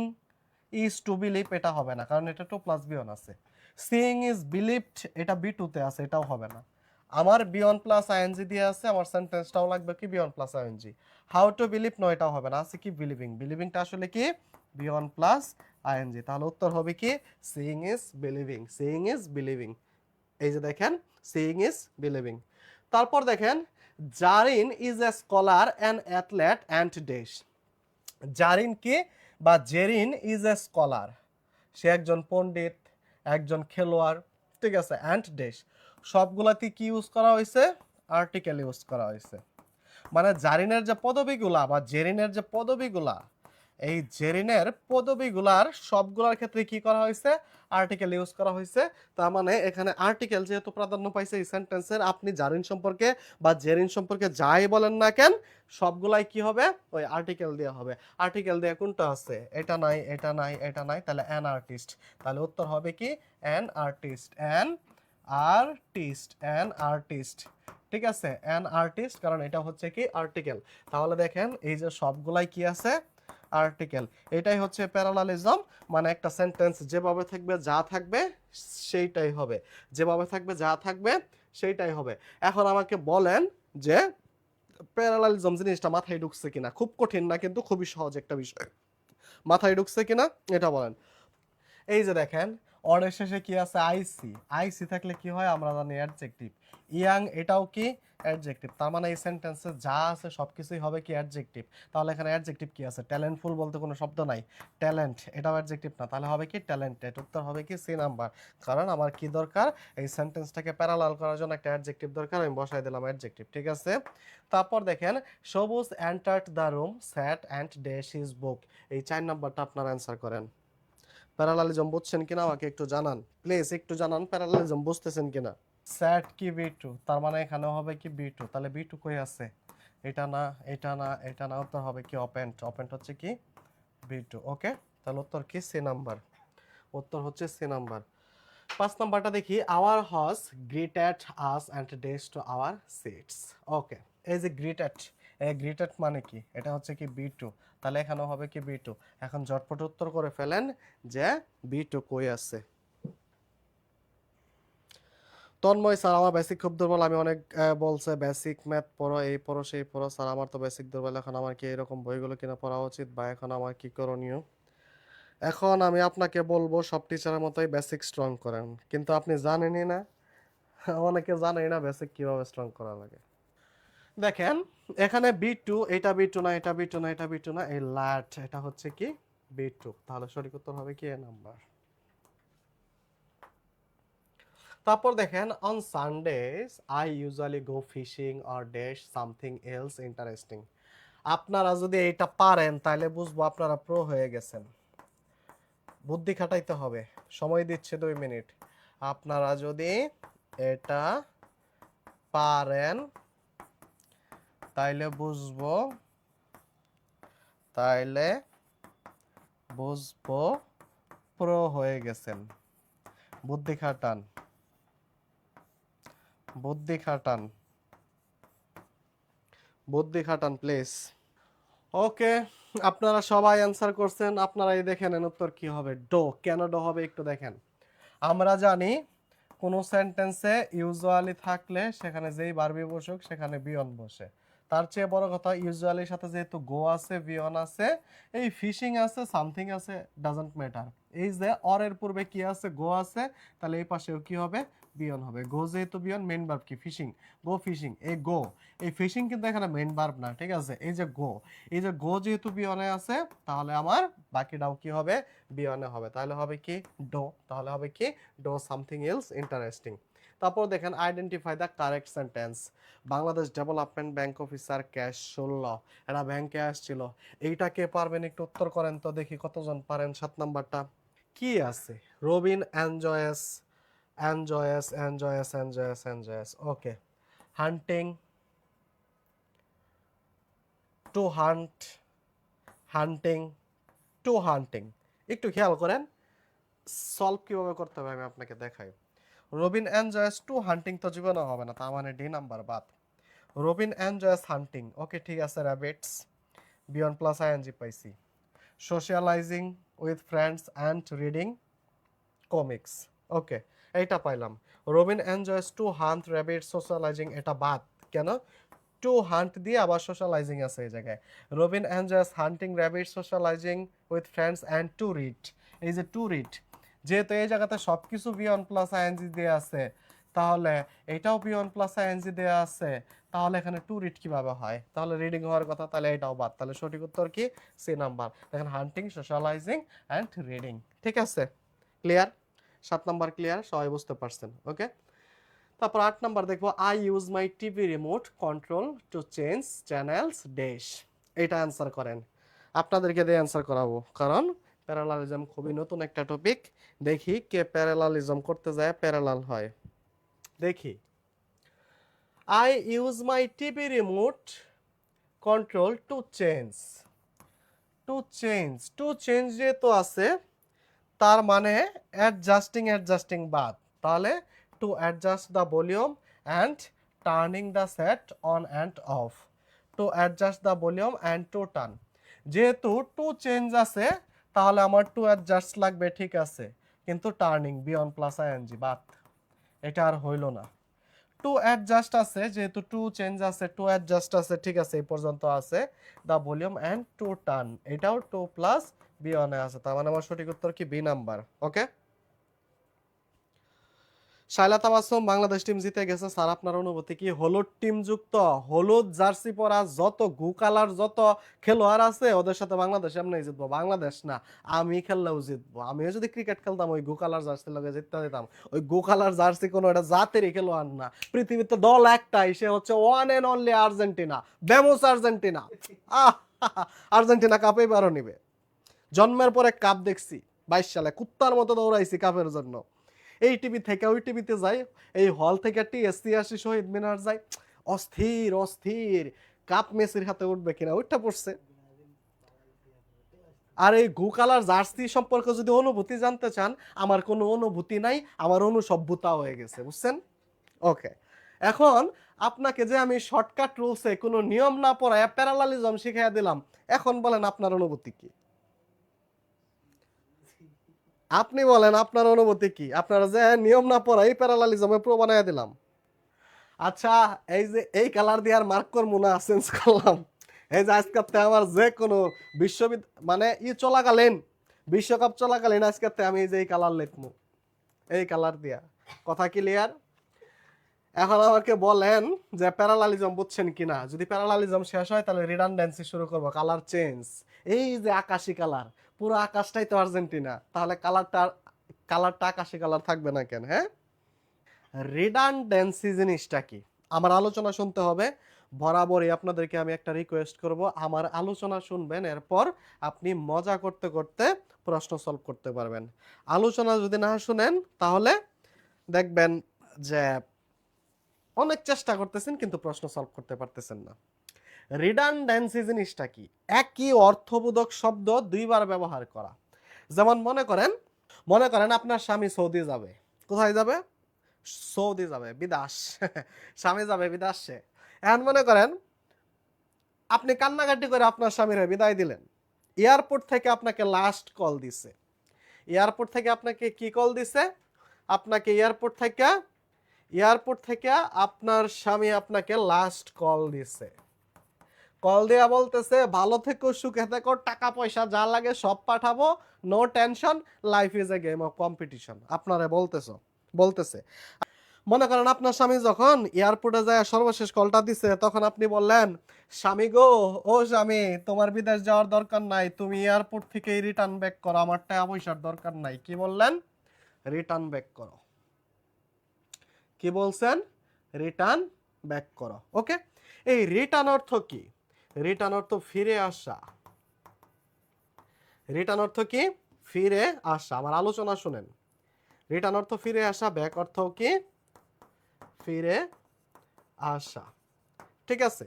ইজ টু বিলিভ, এটা হবে না, কারণ এটা টু প্লাস B1 আছে। সিং ইজ বিলিভড, এটা B2 তে আছে, এটাও হবে না। আমার B1 প্লাস আইএনজি দিয়ে আছে, আমার সেন্টেন্সটাও লাগবে কি B1 plus ING. How to believe, no, এটাও হবে না, আছে কি বিলিভিং। বিলিভিংটা আসলে কি? B1 plus ING. তাহলে উত্তর হবে কি? Seeing is believing, seeing is believing. এই যে দেখেন, সিইং ইজ বিলিভিং। তারপর দেখেন, Zarin is a scholar and athlete and dash. Zarin কি বা জেরিন ইজ এ স্কলার, সে একজন পণ্ডিত, একজন খেলোয়াড়, ঠিক আছে। অ্যান্ড ডেশ, সবগুলাতে কি ইউজ করা হয়েছে? আর্টিকেল ইউজ করা হয়েছে। মানে জারিনের যে পদবীগুলা বা জেরিনের যে পদবীগুলা, এই জেরিনের পদবীগুলার সবগুলার ক্ষেত্রে কি করা হয়েছে? আর্টিকেল ইউজ করা হয়েছে। তার মানে এখানে আর্টিকেল যেহেতু প্রাধান্য পাইছে এই সেন্টেন্সের, আপনি জারিন সম্পর্কে বা জেরিন সম্পর্কে যাই বলেন না কেন সবগুলাই কি হবে? ওই আর্টিকেল দেওয়া হবে। আর্টিকেল দেওয়া কোনটা আছে? এটা নাই, এটা নাই, এটা নাই, তাহলে অ্যান আর্টিস্ট। তাহলে উত্তর হবে কি? An artist, an artist, an artist. ঠিক আছে, অ্যান আর্টিস্ট, কারণ এটা হচ্ছে কি আর্টিকেল। তাহলে দেখেন এই যে সবগুলাই কি আছে? আর্টিকেল। এটাই হচ্ছে প্যারালালিজম, মানে একটা সেন্টেন্স যেভাবে থাকবে যা থাকবে সেইটাই হবে, যেভাবে থাকবে যা থাকবে সেইটাই হবে। এখন আমাকে বলেন যে প্যারালালিজম জিনিসটা মাথায় ঢুকছে কিনা। খুব কঠিন না, কিন্তু খুবই সহজ একটা বিষয়। মাথায় ঢুকছে কিনা এটা বলেন। এই যে দেখেন, অর্ডের শেষে কি আছে? আইসি। আইসি থাকলে কি হয় আমরা জানি? অ্যাডজেক্টিভ। ইয়াং, এটাও কি? অ্যাডজেক্টিভ। তার মানে এই সেন্টেন্সে যা আছে সবকিছুই হবে কি? অ্যাডজেক্টিভ। তাহলে এখানে অ্যাডজেক্টিভ কি আছে? ট্যালেন্টফুল বলতে কোনো শব্দ নাই, ট্যালেন্ট, এটাও অ্যাডজেক্টিভ না, তাহলে হবে কি? ট্যালেন্টেড। উত্তর হবে কি? C number. কারণ আমার কি দরকার? এই সেন্টেন্সটাকে প্যারালাল করার জন্য একটা অ্যাডজেক্টিভ দরকার, আমি বসাই দিলাম অ্যাডজেক্টিভ। ঠিক আছে। তারপর দেখেন, Sabuj entered the room, sat and dash his book. এই 4 নাম্বারটা আপনারা অ্যান্সার করেন। প্যারালালিজম বুঝছেন কিনা আমাকে একটু জানান, প্লিজ একটু জানান প্যারালালিজম বুঝতেছেন কিনা। স্যাট কি? B2, তার মানে এখানে হবে কি? B2। তাহলে B2 কই আছে? এটা না, এটা না, এটা না, উত্তর হবে কি? অপেন্ট। অপেন্ট হচ্ছে কি? B2। ওকে, তাহলে উত্তর কি? C number. উত্তর হচ্ছে সি নাম্বার। 5 নাম্বারটা দেখি, our horse greeted us and dash to our seats. Okay, এই যে গ্রিটেড, এই গ্রিটেড মানে কি? এটা হচ্ছে কি? B2। তাহলে এখানেও হবে কি? B2। এখন ঝটপট উত্তর করে ফেলেন যে B2 কই আছে। তন্ময় স্যার আমার বেসিক খুব দুর্বল, আমি অনেক বলছে বেসিক ম্যাথ পড়ো, এই পড়ো সেই পড়ো। স্যার আমার তো বেসিক দুর্বল, এখন আমার কি এরকম বইগুলো কিনে পড়া উচিত বা এখন আমার কি করণীয়? এখন আমি আপনাকে বলবো সব টিচারের মতোই বেসিক স্ট্রং করেন, কিন্তু আপনি জানেনই না, অনেকে জানেই না বেসিক কিভাবে স্ট্রং করা লাগে। দেখেন এখানে বি টু, এটা বি টু না, এটা বি টু না, এটা বি টু না, এই লাট এটা হচ্ছে কি বি টু, তাহলে সঠিক উত্তর হবে কি এ নাম্বার। তারপর দেখেন on Sundays I usually go fishing or dash something else interesting. আপনারা যদি এটা পারেন তাহলে বুঝবো আপনারা প্রো হয়ে গেছেন। বুদ্ধি খাটাইতে হবে, সময় দিচ্ছে 2 মিনিট। আপনারা যদি এটা পারেন তাইলে বুঝবো, তাইলে বুঝবো প্রো হয়ে গেছেন। বুদ্ধি খাটান, বুদ্ধি খাটান, বুদ্ধি খাটান প্লিজ। ওকে, আপনারা সবাই অ্যান্সার করছেন, আপনারাই দেখে নেন উত্তর কি হবে। ডো, কেন ডো হবে একটু দেখেন। আমরা জানি কোনো সেন্টেন্সে ইউজুয়ালি থাকলে সেখানে যেই ভার্বই বসুক সেখানে বিয়ন বসে। তার চেয়ে বড় কথা ইউজুয়ালির সাথে যেহেতু গো আছে, বিয়ন আছে, এই ফিশিং আছে, সামথিং আছে, ডাজন্ট ম্যাটার। এই যে অরের পূর্বে কি আছে, গো আছে, তাহলে এই পাশেও কি হবে, বিয়ন হবে। গো যেহেতু বিয়ন, মেইন ভার্ব কি ফিশিং, গো ফিশিং। এই গো, এই ফিশিং কিন্তু এখানে মেইন ভার্ব না, ঠিক আছে। এই যে গো, এই যে গো যেহেতু বিয়নে আছে তাহলে আমার বাকিটাও কি হবে, বিয়নে হবে। তাহলে হবে কি ডো, তাহলে হবে কি ডো সামথিং এলস ইন্টারেস্টিং। তারপর দেখেন identify the correct sentence. Bangladesh development bank officer cash 16, এরা ব্যাংকে আসছিল। এইটা কে পারবেন একটু উত্তর করেন তো দেখি কতজন পারেন। 7 নাম্বারটা কি আছে, Robin enjoys, enjoys enjoys enjoys enjoys, okay. Hunting, to hunt, hunting, to hunting. একটু খেয়াল করেন সলভ কিভাবে করতে হবে আমি আপনাকে দেখাই। রবিন এনজয়েস টু হান্টিং তো জীবনে হবে না, তার মানে ডি নাম্বার বাদ। রবিন এনজয়েস হান্টিং, ওকে ঠিক আছে। র্যাবিটস, বিয়ন্ড প্লাস আইএনজি পাইছি। Socialising with friends and reading comics, okay এইটা পাইলাম। Robin enjoys to hunt rabbit socialising, এটা বাদ কেন, টু হান্ট দিয়ে আবার সোশ্যালাইজিং আছে এই জায়গায়। Robin enjoys hunting rabbit socialising with friends and to read, এই যে টু রিড, যেহেতু এই জায়গাতে সব কিছু বিয়ন্ড প্লাস আইএনজি দেওয়া আছে, তাহলে এটাও বিয়ন্ড প্লাস আইএনজি দেওয়া আছে, তাহলে এখানে টু রিড কিভাবে হয়, তাহলে রিডিং হওয়ার কথা, তাহলে এটাও বাদ। তাহলে সঠিক উত্তর কি সি নাম্বার। দেখেন হান্টিং, সোশ্যালাইজিং অ্যান্ড রিডিং, ঠিক আছে। ক্লিয়ার, 7 নাম্বার ক্লিয়ার, সবাই বুঝতে পারছেন, ওকে। তারপর 8 নাম্বার দেখবো I use my TV remote control to change channels dash. এটা অ্যান্সার করেন, আপনাদেরকে দিয়ে অ্যান্সার করাবো, কারণ প্যারালালিজম খুবই নতুন একটা টপিক। দেখি কে প্যারালালিজম করতে যায় প্যারালাল হয়, দেখি। I use my TV remote control to change, to change, to change যেহেতু আছে তার মানে অ্যাডজাস্টিং, অ্যাডজাস্টিং বাদ, তাহলে to adjust the volume and turning the set on and of, to adjust the volume and to turn. যেহেতু to change আছে তাহলে আমার টু অ্যাডজাস্ট লাগবে, ঠিক আছে, কিন্তু টার্নিং বিয়ন্ড প্লাস আইএনজি বাদ, এটা আর হইল না। টু অ্যাডজাস্ট আছে, যেহেতু টু চেঞ্জ আছে, টু অ্যাডজাস্ট আছে, ঠিক আছে, এই পর্যন্ত আছে। The volume and to turn, এটাও টু প্লাস বি অনে আছে, তার মানে আমার সঠিক উত্তর কি বি নাম্বার, ওকে। শাইলা তাবাসসুম, বাংলাদেশ টিম জিতে গেছে স্যার, আপনার অনুভূতি কি? হলুদ টিম যুক্ত, হলুদ জার্সি পরা যত গু কালার যত খেলোয়াড় আছে ওদের সাথে বাংলাদেশ এমনি জিতবো। বাংলাদেশ না, আমি খেললেও জিতবো। আমিও যদি ক্রিকেট খেলতাম ওই গু কালার জার্সি লগে জিততে দিতাম। ওই গু কালার জার্সি কোনো এটা জাতেরই খেলোয়াড় না, পৃথিবীতে দল একটাই, সে হচ্ছে ওয়ান এন্ড অনলি আর্জেন্টিনা, বেমোস আর্জেন্টিনা। আহ, আর্জেন্টিনা কাপেই বারো নিবে। জন্মের পরে কাপ দেখছি 22 সালে, কুত্তার মতো দৌড়াইছি কাপের জন্য। এই টিভি থেকে ওই টিভিতে যাই, এই হল থেকে টিএসসি আসি, শহীদ মিনার যাই, অস্থির অস্থির কাপ মেসির হাতে উঠবে কিনা ওইটা পড়ছে। আর এই গু কালার জার্সি সম্পর্কে যদি অনুভূতি জানতে চান, আমার কোনো অনুভূতি নাই, আমার অনুসভ্যতা হয়ে গেছে, বুঝছেন, ওকে। এখন আপনাকে যে আমি শর্টকাট রুলসে কোনো নিয়ম না পড়ায় প্যারালালিজম শিখাইয়া দিলাম, এখন বলেন আপনার অনুভূতি কি? আপনি বলেন আপনার অনুভূতি কি? আপনারা যে নিয়ম না পড়াই প্যারালালিজমে প্রো বানাইয়া দিলাম। আচ্ছা, এই যে এই কালার দিয়ে আর মার্ক করবো না, চেঞ্জ করলাম। এই যে আজকে আমার যে কোনো মানে চলাকালীন, বিশ্বকাপ চলাকালীন আজকে আমি যে এই কালার লিখবো, এই কালার দিয়া। কথা ক্লিয়ার? এখন আমাকে বলেন যে প্যারালালিজম বুঝছেন কিনা। যদি প্যারালালিজম শেষ হয় তাহলে রিডান্ডেন্সি শুরু করবো, কালার চেঞ্জ। এই যে আকাশি কালার, পুরো আকাশটাই তো আর্জেন্টিনা, তাহলে কালারটা আকাশি কালার থাকবে না কেন? হ্যাঁ, রিডান্ডেন্সি জিনিসটা কি আমার আলোচনা শুনতে হবে। বরাবরই আপনাদেরকে আমি একটা রিকোয়েস্ট করব, আমার আলোচনা শুনবেন, এরপর আপনি মজা করতে করতে প্রশ্ন সলভ করতে পারবেন। আলোচনা যদি না শুনেন তাহলে দেখবেন যে অনেক চেষ্টা করতেছেন কিন্তু প্রশ্ন সলভ করতে পারতেছেন না। রিডান্ডেন্সি জিনিসটা কি? একই অর্থবোধক শব্দ দুইবার ব্যবহার করা। যেমন মনে করেন আপনার স্বামী সৌদি যাবে। কোথায় যাবে? সৌদি যাবে, বিদেশ। স্বামী যাবে বিদেশে। এখন মনে করেন আপনি কান্নাকাটি করে আপনার স্বামীর বিদায় দিলেন। এয়ারপোর্ট থেকে আপনাকে লাস্ট কল দিছে। এয়ারপোর্ট থেকে আপনাকে কি কল দিছে? আপনাকে এয়ারপোর্ট থেকে আপনার স্বামী আপনাকে লাস্ট কল দিছে। কল দেয়া বলতেছে ভালো থেকো, সুখে থেকো, টাকা পয়সা যা লাগে সব পাঠাবো, no tension, life is a game of competition. আপনারে বলতেছে। মনে করেন আপনার স্বামী যখন এয়ারপোর্টে যায় সর্বশেষ কলটা দিছে, তখন আপনি বললেন, স্বামী গো, ও স্বামী, তোমার বিদেশ যাওয়ার দরকার নাই, তুমি এয়ারপোর্ট থেকেই রিটার্ন ব্যাক করো, আমার টাকা পয়সার দরকার নাই। কি বললেন? রিটার্ন ব্যাক করো। কি বলছেন? রিটার্ন ব্যাক করো। ওকে, এই রিটার্ন অর্থ কি? রিটার্ন অর্থ ফিরে আসা। রিটার্ন অর্থ কি? ফিরে আসা। আমার আলোচনা শুনেন। রিটার্ন অর্থ ফিরে আসা, ব্যাক অর্থ কি? ফিরে আসা। ঠিক আছে।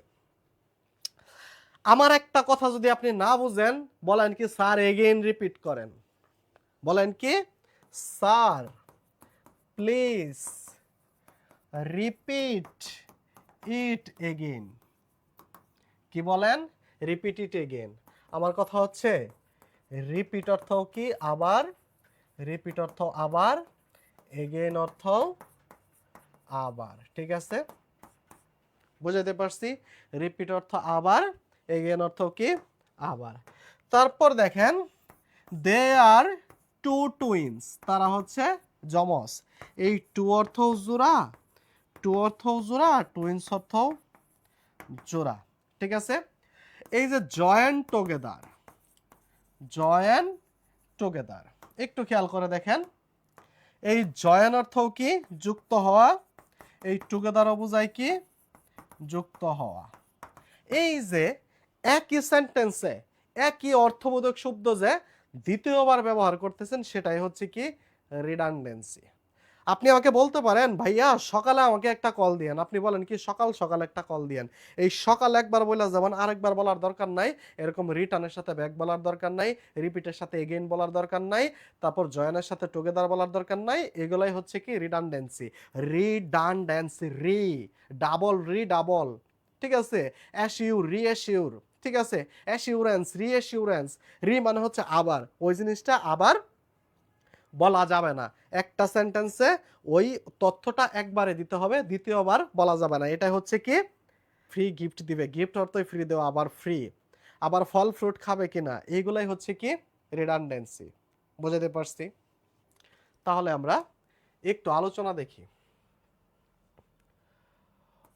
আমার একটা কথা যদি আপনি না বুঝেন, বলেন কি স্যার এগেইন রিপিট করেন। বলেন কি sir please repeat it again. কি বলেন? Repeat it again. আমার কথা হচ্ছে রিপিট অর্থ কি? আবার। রিপিট অর্থ আবার, এগেইন অর্থ আবার। ঠিক আছে, বুঝাতে পারছি? রিপিট অর্থ আবার, এগেইন অর্থ কি? আবার। তারপর দেখেন, দে আর টু টুইন্স, তারা হচ্ছে যমজ। এই টু অর্থ জোড়া, টুইন্স অর্থ জোড়া। ঠিক আছে। এই যে জয়েন টুগেদার, একটু খেয়াল করে দেখেন, এই জয়েন অর্থ কি? যুক্ত হওয়া। এই টুগেদারও বোঝায় কি? যুক্ত হওয়া। এই যে একই সেন্টেন্সে একই অর্থবোধক শব্দ যে দ্বিতীয়বার ব্যবহার করতেছেন, সেটাই হচ্ছে কি? রিডান্ডেন্সি। আপনি আমাকে বলতে পারেন, ভাইয়া সকালে আমাকে একটা কল দিয়েন। আপনি বলেন কি সকাল সকাল একটা কল দিয়েন। এই সকাল একবার বলে যেমন আরেকবার বলার দরকার নাই, এরকম রিটার্নের সাথে ব্যাক বলার দরকার নাই, রিপিটের সাথে এগেইন বলার দরকার নাই, তারপর জয়েনের সাথে টুগেদার বলার দরকার নাই। এগুলাই হচ্ছে কি? রিডান্ডেন্সি। ডাবল। ঠিক আছে। রিএসিউর। ঠিক আছে। রিএসিউরেন্স। মানে হচ্ছে আবার, ওই জিনিসটা আবার বলা যাবে না। একটা সেন্টেন্সে ওই তথ্যটা একবারে দিতে হবে, দ্বিতীয়বার বলা যাবে না। এটা হচ্ছে কি? ফ্রি গিফট দিবে, গিফট অর্থই ফ্রি দেওয়া, আবার ফ্রি। আবার ফল ফ্রুট খাবে কিনা, এইগুলাই হচ্ছে কি? রিডান্ডেন্সি। বুঝাতে পারছি? তাহলে আমরা একটু আলোচনা দেখি।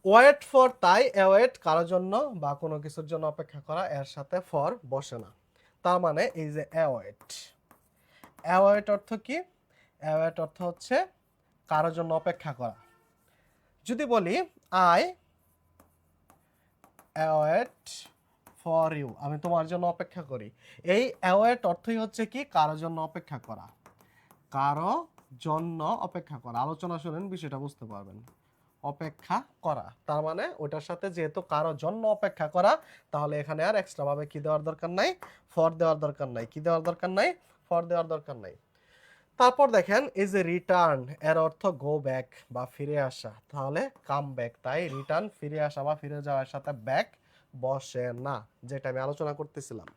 ওয়েট ফর, তাই অ্যাওয়েট কারোর জন্য বা কোনো কিছুর জন্য অপেক্ষা করা, এর সাথে ফর বসে না। তার মানে এই যে অ্যাওয়েট অর্থ কি? অ্যাওয়েট অর্থ হচ্ছে কারোর জন্য অপেক্ষা করা। যদি বলি আই অ্যাওয়েট ফর ইউ, আমি তোমার জন্য অপেক্ষা করি, এই অ্যাওয়েট অর্থই হচ্ছে কি? কারোর জন্য অপেক্ষা করা। কারো জন্য অপেক্ষা করা। আলোচনা শুনেন, বিষয়টা বুঝতে পারবেন। অপেক্ষা করা, তার মানে ওটার সাথে যেহেতু কারো জন্য অপেক্ষা করা, তাহলে এখানে আর এক্সট্রা ভাবে কি দেওয়ার দরকার নাই? ফর দেওয়ার দরকার নাই। কি দেওয়ার দরকার নাই? ফর দেওয়ার দরকার নাই। তারপর দেখেন, এই যে রিটার্ন, এর অর্থ গো ব্যাক বা ফিরে আসা, তাহলে কাম ব্যাক। তাই রিটার্ন ফিরে আসা বা ফিরে যাওয়ার সাথে ব্যাক বসে না, যেটা আমি আলোচনা করতেছিলাম।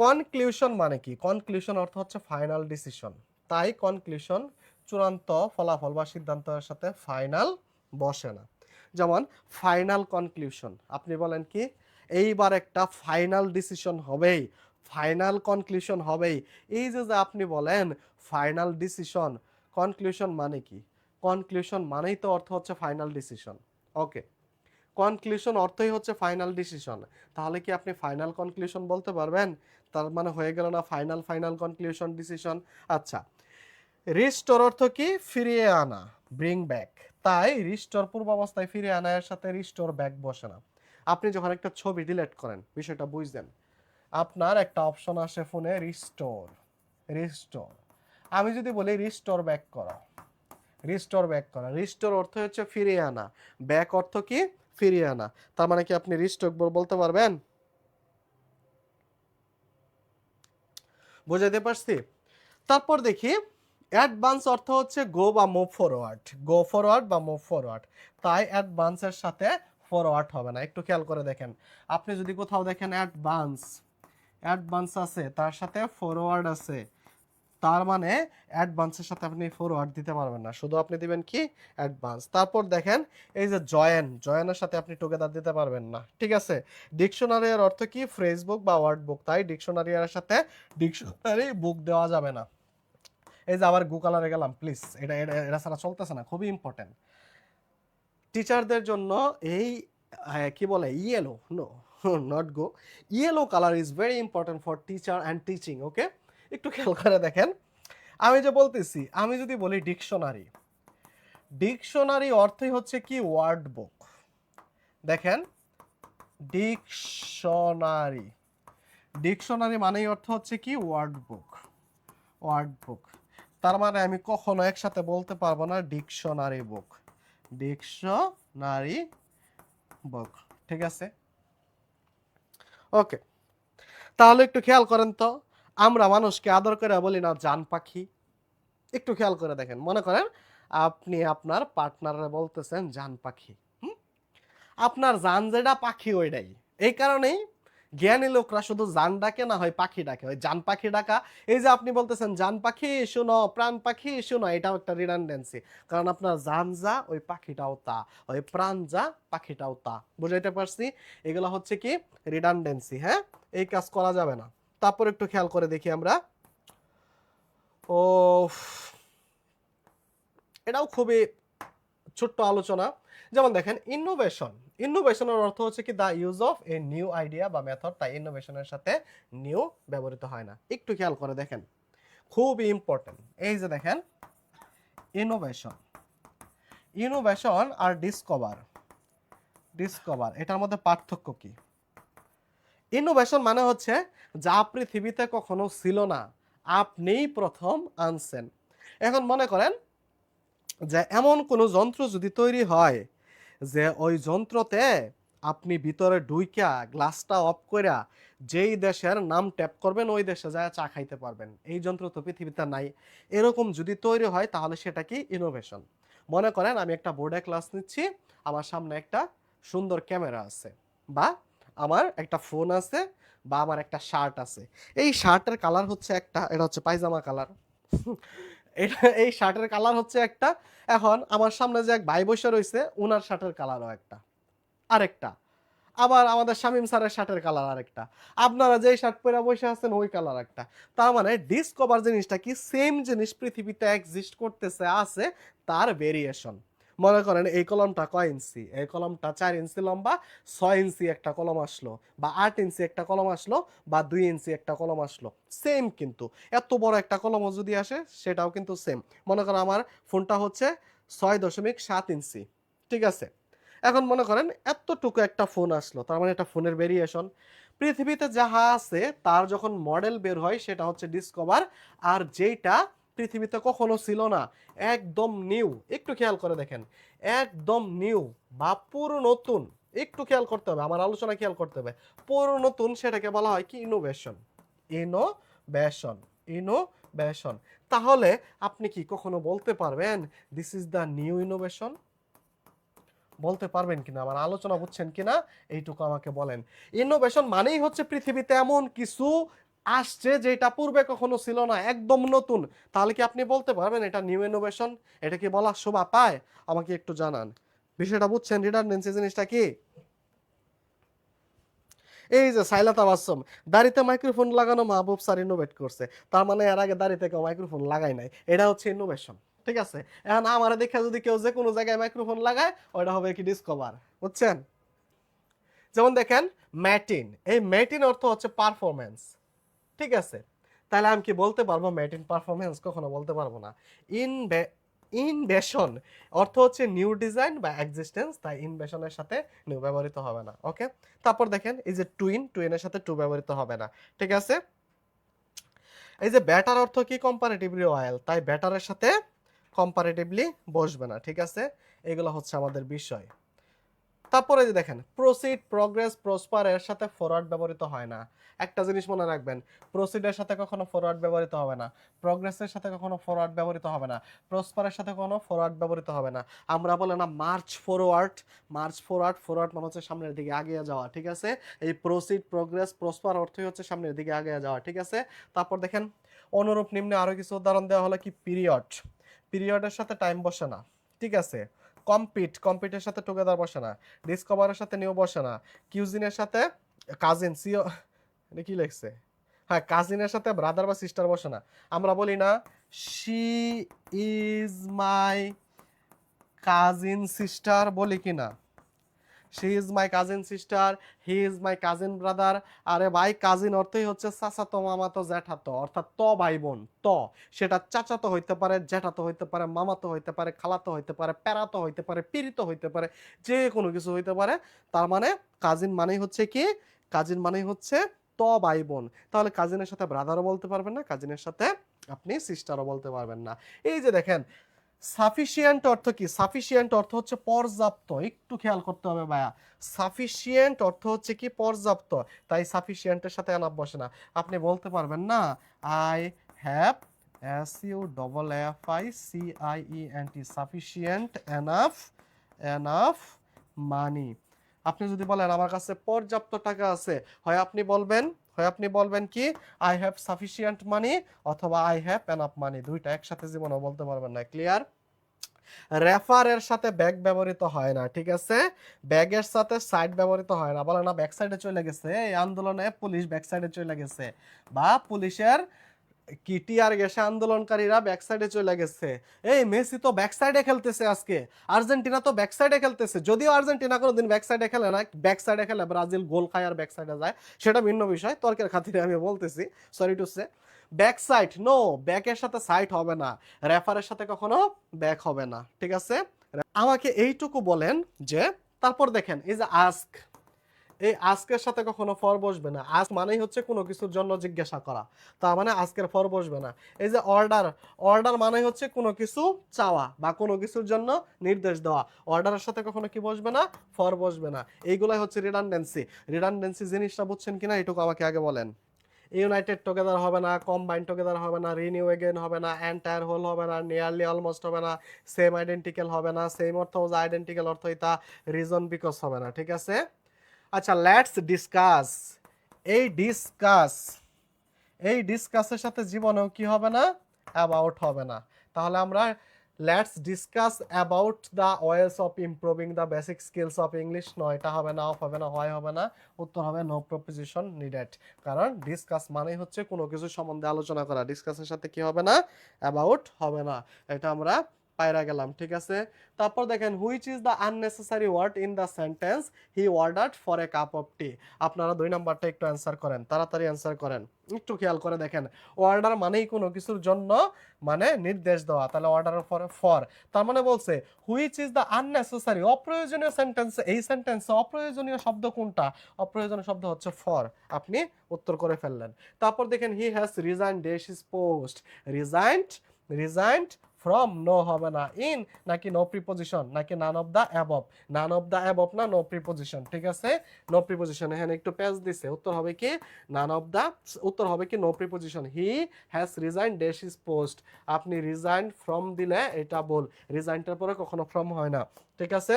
কনক্লুশন মানে কি? কনক্লুশন অর্থ হচ্ছে ফাইনাল ডিসিশন। তাই কনক্লুশন চূড়ান্ত ফলাফল বা সিদ্ধান্তের সাথে ফাইনাল বসে না। যেমন ফাইনাল কনক্লুশন, আপনি বলেন কি এইবার একটা ফাইনাল ডিসিশন হবেই, ফাইনাল কনক্লুশন হবেই। এই যে যে আপনি বলেন ফাইনাল ডিসিশন, কনক্লুশন মানে কি? কনক্লুশন মানেই তো অর্থ হচ্ছে ফাইনাল ডিসিশন। ওকে, কনক্লুশন অর্থই হচ্ছে ফাইনাল ডিসিশন। তাহলে কি আপনি ফাইনাল কনক্লুশন বলতে পারবেন? তার মানে হয়ে গেল না ফাইনাল ফাইনাল কনক্লুশন ডিসিশন। আচ্ছা, রিস্টোর অর্থ কি? ফিরিয়ে আনা, ব্রিং ব্যাক। তাই রিস্টোর পূর্বাবস্থায় ফিরিয়ে আনা এর সাথে রিস্টোর ব্যাক বসে না। আপনি যখন একটা ছবি ডিলিট করেন, বিষয়টা বুঝলেন, আপনার একটা অপশন আসে ফোনে রিস্টোর, রিস্টোর। আমি যদি বলি রিস্টোর ব্যাক করা, রিস্টোর ব্যাক করা, রিস্টোর অর্থ হচ্ছে ফিরিয়ে আনা, ব্যাক অর্থ কি? ফিরিয়ে আনা। তার মানে কি আপনি রিস্টোর বলতে পারবেন? বুঝাইতে পারছি? তারপর দেখি অ্যাডভান্স অর্থ হচ্ছে গো বা মুভ ফরওয়ার্ড, গো ফরওয়ার্ড বা মুভ ফরওয়ার্ড। তাই অ্যাডভান্সের সাথে ফরওয়ার্ড হবে না। একটু খেয়াল করে দেখেন, আপনি যদি কোথাও দেখেন অ্যাডভান্স, অ্যাডভান্স আছে তার সাথে ফরওয়ার্ড আছে, তার মানে অ্যাডভান্সের সাথে আপনি ফরওয়ার্ড দিতে পারবেন না, শুধু আপনি দিবেন কি? অ্যাডভান্স। তারপর দেখেন এই যে জয়েন, জয়েনের সাথে আপনি টুগেদার দিতে পারবেন না, ঠিক আছে? ডিকশনারি এর অর্থ কি? ফ্রেজ বুক বা ওয়ার্ড বুক। তাই ডিকশনারি এর সাথে ডিকশনারি বুক দেওয়া যাবে না। এই যে আবার গো কালারে গেলাম, প্লিজ এটা এটা এটা ছাড়া চলতেছে না, খুবই ইম্পর্টেন্ট টিচারদের জন্য। এই কি বলে, yellow, no not go, yellow colour is very important for teacher and teaching. Okay, একটু খেয়াল করে দেখেন, আমি যে বলতেছি, আমি যদি বলি ডিকশনারি, ডিকশনারি অর্থই হচ্ছে কি? ওয়ার্ড বুক। দেখেন ডিকশনারি, ডিকশনারি মানেই অর্থ হচ্ছে কি? ওয়ার্ড বুক, ওয়ার্ড বুক। তার মানে আমি কখনো একসাথে বলতে পারবো না ডিকশনারি বুক, ডিকশনারি বুক, ঠিক আছে? ওকে, তাহলে একটু খেয়াল করেন তো, আমরা মানুষকে আদর করে বলি না জান পাখি? একটু খেয়াল করে দেখেন, মনে করেন আপনি আপনার পার্টনারে বলতেছেন জান পাখি, আপনার জান যেটা পাখি ওইটাই। এই কারণেই জ্ঞানী লোকরা শুধু জান ডাকে না, হয় পাখি ডাকে, ওই জান পাখি ডাকা। এই যে আপনি বলতেছেন জান পাখি শুনো, প্রাণ পাখি শুনো, এটাও একটা রিডান্ডেন্সি। কারণ আপনার জান যা, ওই পাখিটাও তা, ওই প্রাণ যা, পাখিটাও তা। বুঝাইতে পারছি? এগুলো হচ্ছে কি? রিডান্ডেন্সি। হ্যাঁ, এই কাজ করা যাবে না। তারপর একটু খেয়াল করে দেখি আমরা, ও এটাও খুবই ছোট্ট আলোচনা। যেমন দেখেন ইনোভেশন, ইনোভেশনের অর্থ হচ্ছে কি? The use of a new idea বা মেথড। তাই ইনোভেশনের সাথে নিউ ব্যবহৃত হয় না। একটু খেয়াল করে দেখেন, খুবই ইম্পর্টেন্ট। এই যে দেখেন ইনোভেশন, ইনোভেশন আর ডিসকভার, ডিসকভার এটার মধ্যে পার্থক্য কি? ইনোভেশন মানে হচ্ছে যা পৃথিবীতে কখনো ছিল না, আপনিই প্রথম আনছেন। এখন মনে করেন যে এমন কোনো যন্ত্র যদি তৈরি হয় যে ওই যন্ত্রতে আপনি ভিতরে ঢুইকা গ্লাসটা অফ কইরা যেই দেশের নাম ট্যাপ করবেন ওই দেশে যায় চা খাইতে পারবেন, এই যন্ত্র তো পৃথিবীতে নাই। এরকম যদি তৈরি হয় তাহলে সেটা কি? ইনোভেশন। মনে করেন আমি একটা বোর্ডে ক্লাস নিচ্ছি, আমার সামনে একটা সুন্দর ক্যামেরা আছে, বা আমার একটা ফোন আছে, বা আমার একটা শার্ট আছে। এই শার্টের কালার হচ্ছে একটা, এটা হচ্ছে পায়জামা কালার, এটা এই শার্টের কালার হচ্ছে একটা। এখন আমার সামনে যে এক ভাই বসে রয়েছে, ওনার শার্টের কালারও একটা, আরেকটা। আবার আমাদের শামীম স্যারের শার্টের কালার আরেকটা, আপনারা যেই শার্ট পরে বসে আছেন ওই কালার একটা। তার মানে ডিসকভার জিনিসটা কি? সেম জিনিস পৃথিবীতে এক্সিস্ট করতেছে, আছে, তার ভেরিয়েশন। মনে করেন এই কলমটা কয় ইঞ্চি, এই কলমটা 4 ইঞ্চি লম্বা, 6 ইঞ্চি একটা কলম আসলো, বা 8 ইঞ্চি একটা কলম আসলো, বা 2 ইঞ্চি একটা কলম আসলো, সেম। কিন্তু এত বড় একটা কলমও যদি আসে সেটাও কিন্তু সেম। মনে করেন আমার ফোনটা হচ্ছে 6.7 ইঞ্চি, ঠিক আছে? এখন মনে করেন এতটুকু একটা ফোন আসলো, তার মানে একটা ফোনের ভেরিয়েশন। পৃথিবীতে যাহা আছে তার যখন মডেল বের হয় সেটা হচ্ছে ডিসকভার। আর যেটা পৃথিবীতে কখনো ছিল না, একদম নিউ, একটু খেয়াল করে দেখেন, একদম নিউ বা পুরো নতুন, একটু খেয়াল করতে হবে, আমার আলোচনা খেয়াল করতে হবে, পুরো নতুন, সেটাকে বলা হয় কি? Innovation, innovation, innovation. তাহলে আপনি কি কখনো বলতে পারবেন this is the new innovation? বলতে পারবেন কিনা? আমার আলোচনা বুঝছেন কিনা এইটুকু আমাকে বলেন। ইনোভেশন মানেই হচ্ছে পৃথিবীতে এমন কিছু আসছে যেটা পূর্বে কখনো ছিল না, একদম নতুন, তাহলে কি আপনি বলতে পারবেন এটা নিউ ইনোভেশন? এটা কি বলার শোভা পায়? আমাকে একটু জানান। বিষয়টা বুঝছেন? রিডান্ডেন্সি জিনিসটা কি? এই যে সাইলা তাবাসসুম, দাড়িতে মাইক্রোফোন লাগানো মাহবুব স্যার ইনোভেট করছে, তার মানে এর আগে দাড়িতে কেউ মাইক্রোফোন লাগায় নাই, এটা হচ্ছে ইনোভেশন। ঠিক আছে, এখন আমার দেখে যদি কেউ যে কোনো জায়গায় মাইক্রোফোন লাগায়, ওটা হবে কি ডিসকভার। বুঝছেন? যেমন দেখেন ম্যাটিন, এই ম্যাটিন অর্থ হচ্ছে পারফরমেন্স। ঠিক আছে, তাহলে আমি কি বলতে পারবো ম্যাটিন পারফরমেন্স? কখনো বলতে পারবো না। ইনভেশন অর্থ হচ্ছে নিউ ডিজাইন বা এক্সিস্টেন্স, তাই ইনভেশনের সাথে নিউ ব্যবহৃত হবে না। ওকে, তারপর দেখেন এই যে টুইনের সাথে টু ব্যবহৃত হবে না। ঠিক আছে, এই যে ব্যাটার অর্থ কি কম্পারেটিভলি অয়েল, তাই ব্যাটারের সাথে কম্পারেটিভলি বসবে না। ঠিক আছে, এগুলো হচ্ছে আমাদের বিষয়। তারপরে যে দেখেন প্রসিড, প্রগ্রেস, প্রসপার এর সাথে ফরওয়ার্ড ব্যবহৃত হয় না। একটা জিনিস মনে রাখবেন, প্রসিডের সাথে কখনো ফরওয়ার্ড ব্যবহৃত হবে না, প্রগ্রেসের সাথে কখনো ফরওয়ার্ড ব্যবহৃত হবে না, প্রসপারের সাথে কখনো ফরওয়ার্ড ব্যবহৃত হবে না। আমরা বলে না March forward, March forward, forward মানে হচ্ছে সামনের দিকে এগিয়ে যাওয়া। ঠিক আছে, এই প্রসিড, প্রগ্রেস, প্রসপার অর্থই হচ্ছে সামনের দিকে এগিয়ে যাওয়া। ঠিক আছে, তারপর দেখেন অনুরূপ নিম্নে আরো কিছু উদাহরণ দেওয়া হলো কি পিরিয়ড, পিরিয়ডের সাথে টাইম বসে না। ঠিক আছে, কম্পিট, কম্পিটের সাথে টুগেদার বসে না, ডিসকভারের সাথে নিউ বসে না, কিউজিনের সাথে কাজিন, সিও এটা কি লিখছে, হ্যাঁ কাজিনের সাথে ব্রাদার বা সিস্টার বসে না। আমরা বলি না she is my cousin sister, বলি কি না? She is my cousin sister, he is my cousin brother. আরে ভাই কাজিন অর্থই হচ্ছে চাচাতো, মামাতো, জ্যাঠাতো, অর্থাৎ ত ভাই বোন। ত সেটা চাচাতো হইতে পারে, জ্যাঠাতো হইতে পারে, মামাতো হইতে পারে, খালাতো হইতে পারে, প্যারাতো হইতে পারে, পিরিতো হইতে পারে, যে কোনো কিছু হইতে পারে। তার মানে কাজিন মানেই হচ্ছে কি? কাজিন মানেই হচ্ছে ত ভাই বোন। তাহলে কাজিনের সাথে ব্রাদারও বলতে পারবেন না, কাজিনের সাথে আপনি সিস্টারও বলতে পারবেন না। এই যে দেখেন সাফিসিয়েন্ট অর্থ কি? সাফিসিয়েন্ট অর্থ হচ্ছে পর্যাপ্ত। একটু খেয়াল করতে হবে ভাইয়া, সাফিসিয়েন্ট অর্থ হচ্ছে কি? পর্যাপ্ত, তাই সাফিসিয়েন্টের সাথে এনাফ বসে না। আপনি বলতে পারবেন না I have, SUFFICIENT, sufficient, enough, enough money. আপনি যদি বলেন আমার কাছে পর্যাপ্ত টাকা আছে, হয় আপনি বলবেন কি আই হ্যাভ সাফিসিয়েন্ট মানি, অথবা আই হ্যাভ এনাফ মানি। দুইটা একসাথে জীবনেও বলতে পারবেন না। ক্লিয়ার? রেফারের সাথে ব্যাক ব্যবহৃত হয় না। ঠিক আছে, ব্যাগের সাথে সাইড ব্যবহৃত হয় না। বলে না ব্যাক সাইডে চলে গেছে, এই আন্দোলনে পুলিশ ব্যাক সাইডে চলে গেছে, বা পুলিশের কি টিয়ার গ্যাসে আন্দোলনকারীরা ব্যাক সাইডে চলে গেছে। এই মেসি তো ব্যাক সাইডে খেলতেছে আজকে, আর্জেন্টিনা তো ব্যাক সাইডে খেলতেছে। যদিও আর্জেন্টিনা কোনোদিন ব্যাক সাইডে খেলে না, ব্যাক সাইডে খেলে, ব্রাজিল গোল খায় আর ব্যাক সাইডে যায়, সেটা ভিন্ন বিষয়, তর্কের খাতিরে আমি বলতেছি, sorry to say. Back side no, ব্যাকের সাথে সাইড হবে না, রেফারের সাথে কখনো ব্যাক হবে না। ঠিক আছে, আমাকে এইটুকু বলেন যে, তারপর দেখেন এই যে আস্ক, এই আজকের সাথে কখনো ফর বসবে না। আজ মানেই হচ্ছে কোনো কিছুর জন্য জিজ্ঞাসা করা, তার মানে আজকের ফর বসবে না। এই যে অর্ডার, অর্ডার মানে হচ্ছে কোনো কিছু চাওয়া বা কোনো কিছুর জন্য নির্দেশ দেওয়া, অর্ডারের সাথে কখনো কি বসবে না? ফর বসবে না। এইগুলাই হচ্ছে রিডান্ডেন্সি। রিডান্ডেন্সি জিনিসটা বুঝছেন কিনা এটুকু আমাকে আগে বলেন। ইউনাইটেড টুগেদার হবে না, কম্বাইন্ড টুগেদার হবে না, রিনিউ এগেইন হবে না, এন্টায়ার হোল হবে না, নিয়ারলি অলমোস্ট হবে না, সেম আইডেন্টিক্যাল হবে না, সেম অর্থ আইডেন্টিক্যাল অর্থ এটা, রিজন বিকজ হবে না। ঠিক আছে, আচ্ছা লেটস ডিসকাস, এই ডিসকাস, এই ডিসকাসের সাথে জীবনেও কি হবে না? অ্যাবাউট হবে না। তাহলে আমরা let's discuss about the ways of improving the basic skills of English, নয় এটা হবে না, অফ হবে না, হয় হবে না, উত্তর হবে নো প্রপোজিশন নিডেড। কারণ ডিসকাস মানেই হচ্ছে কোনো কিছু সম্বন্ধে আলোচনা করা, ডিসকাসের সাথে কি হবে না? অ্যাবাউট হবে না। এটা আমরা পায়রা গেলাম। ঠিক আছে, তারপর দেখেন which is the unnecessary word in the sentence he ordered for a cup of tea. আপনারা 2 নাম্বারটা একটু অ্যান্সার করেন, তাড়াতাড়ি অ্যান্সার করেন, একটু খেয়াল করে দেখেন। অর্ডার মানেই কোনো কিছুর জন্য মানে নির্দেশ দেওয়া, তাহলে অর্ডারের পরে ফর, তার মানে বলছে হুইচ ইজ দ্য আননেসেসারি, অপ্রয়োজনীয় সেন্টেন্স, এই সেন্টেন্সে অপ্রয়োজনীয় শব্দ কোনটা? অপ্রয়োজনীয় শব্দ হচ্ছে ফর। আপনি উত্তর করে ফেললেন। তারপর দেখেন he has resigned dash his post, resigned, resigned from, no হবে না, ইন নাকি নো প্রিপোজিশন, নাকি none of the above, none of the above না নো প্রিপোজিশন। ঠিক আছে, নো প্রিপোজিশন, এখানে একটু প্যাচ দিছে, উত্তর হবে কি নান অফ দ্য, উত্তর হবে কি no preposition. He has resigned dash his post, আপনি রিজাইন্ড ফ্রম দিলে এটা বল, রিজাইন্ডের পরে কখনো ফ্রম হয় না। ঠিক আছে,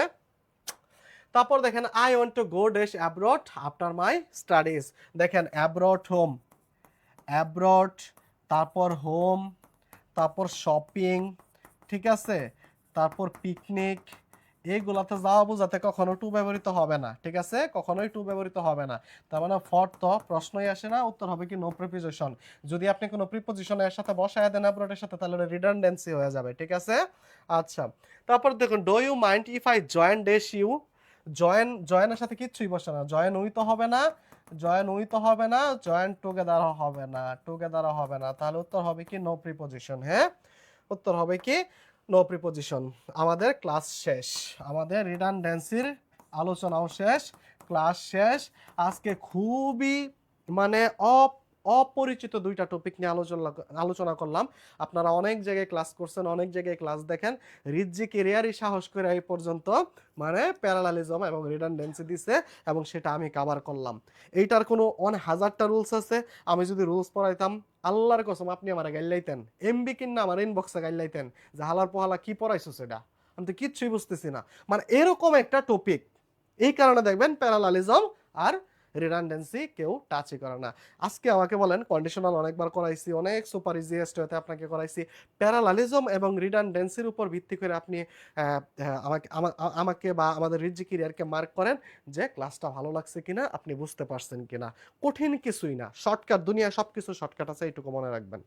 তারপর দেখেন I want to go dash abroad after my studies, দেখেন অ্যাব্রড হোম, অ্যাব্রড, তারপর হোম, তারপর শপিং, ঠিক আছে, তারপর পিকনিক, এইগুলাতে যাওয়া বোঝাতে কখনো টু ব্যবহৃত হবে না, ঠিক আছে, কখনোই টু ব্যবহৃত হবে না। তার মানে ফর তো প্রশ্নই আসে না, উত্তর হবে কি নো প্রিপোজিশন। যদি আপনি কোনো প্রিপোজিশন এর সাথে বসায় দেন অ্যাব্রডের সাথে, তাহলে ওটা রিডান্ডেন্সি হয়ে যাবে, ঠিক আছে। আচ্ছা, তারপর দেখুন, do you mind if I join dash you. জয়েনের সাথে কিচ্ছুই বসে না, জয়েন উই তো হবে না, জয়েন উই তো হবে না, জয়েন টুগেদারও হবে না, টুগেদারও হবে না, তাহলে উত্তর হবে কি নো প্রিপোজিশন। হ্যাঁ, উত্তর হবে কি নো প্রিপোজিশন। আমাদের ক্লাস শেষ, আমাদের রিডান্ডেন্সির আলোচনাও শেষ, ক্লাস শেষ। আজকে খুবই মানে অপরিচিত দুইটা টপিক নিয়ে আলোচনা করলাম। আপনারা অনেক জায়গায় ক্লাস করছেন, অনেক জায়গায় ক্লাস দেখেন, রিজ্জি কেরিয়ারই সাহস করে এই পর্যন্ত মানে প্যারালালিজম এবং রিডান্ডেন্সি দিছে, এবং সেটা আমি কভার করলাম। এইটার কোনো 1000টা রুলস আছে, আমি যদি রুলস পড়াইতাম, আল্লাহর কসম আপনি আমার গাইলাইতেন, এমবি কিনা আমার ইনবক্সে গাইলাইতেন যে হালার পোহালা কি পড়াইছো সেটা, আমি তো কিচ্ছুই বুঝতেছি না। মানে এরকম একটা টপিক, এই কারণে দেখবেন প্যারালালিজম আর রিডান্ডেন্সি কেউ টাচই করে না। আজকে আমাকে বলেন, কন্ডিশনাল অনেকবার করাইছি, অনেক সুপার ইজিয়েস্ট হতে আপনাকে করাইছি, প্যারালালিজম এবং রিডান্ডেন্সির উপর ভিত্তি করে আপনি আমাকে বা আমাদের রিজি ক্যারিয়ারকে মার্ক করেন যে ক্লাসটা ভালো লাগছে কিনা, আপনি বুঝতে পারছেন কিনা। কঠিন কিছুই না, শর্টকাট, দুনিয়া সবকিছু শর্টকাট আছে, এইটুকু মনে রাখবেন।